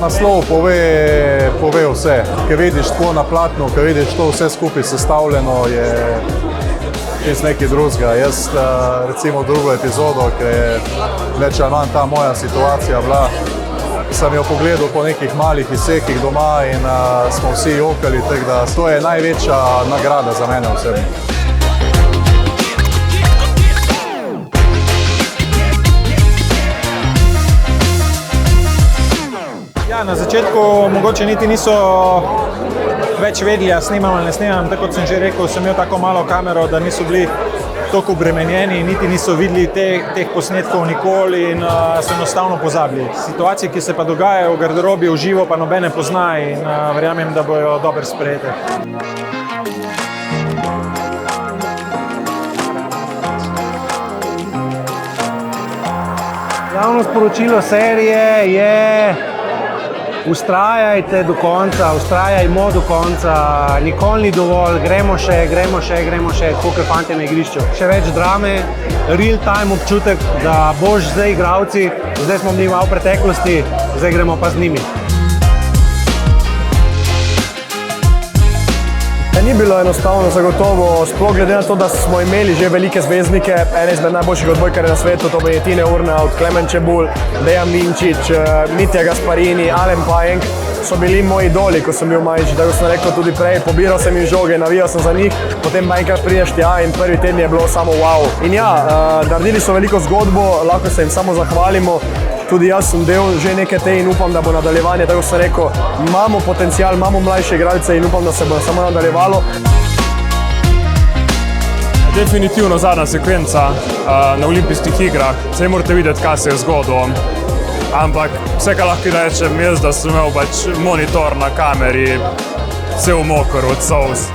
naslov pove vse. Ko vidiš tako na platnu, ko vidiš to vse skupaj sestavljeno, je čisto nekaj drugega. Jaz recimo drugo epizodo, ki je več ali manj ta moja situacija bila, sem jo pogledal po nekih malih izsekih doma in smo vsi jokali, tako da to je največja nagrada za mene osebno. Ja, na začetku mogoče niti niso več vedeli, a snimam ali ne snimam. Tako kot sem že rekel, sem imel tako malo kamero, da niso bili toliko obremenjeni, niti niso videli teh posnetkov nikoli in so enostavno pozabili. Situacije, ki se pa dogajajo v garderobi v živo, pa nobene pozna in verjamem, da bojo dobro sprejete. Glavno sporočilo serije je: vztrajajte do konca, vztrajajmo do konca, nikoli ni dovolj, gremo še, tako kot fantje na igrišču. Še več drame, real time občutek, da boš zdaj igralci, zdaj smo bili malo v preteklosti, zdaj gremo pa z njimi. Ni bilo enostavno, zagotovo, sploh glede na to, da smo imeli že velike zvezdnike, ene izmed najboljših odbojkarjev na svetu, to je Tine Urnaut, Klemen Čebulj, Dejan Vinčić, Mitja Gasparini, Alen Pajenk, so bili moji idoli, ko sem bil mlajši, tako sem rekel tudi prej, pobiral sem jim žoge, navijal sem za njih, potem pa enkrat prideš tja in prvi teden je bilo samo wow. In ja, naredili so veliko zgodbo, lahko se jim samo zahvalimo. Tudi jaz sem del že neke te in upam, da bo nadaljevanje, tako sem rekel, imamo potencial, imamo mlajše igralce in upam, da se bo samo nadaljevalo. Definitivno zadnja sekvenca na olimpijskih igrah, saj morate videti, kaj se je zgodilo. Ampak vse, kar lahko rečem jaz, da sem imel pač monitor na kameri, cel mokor od solz.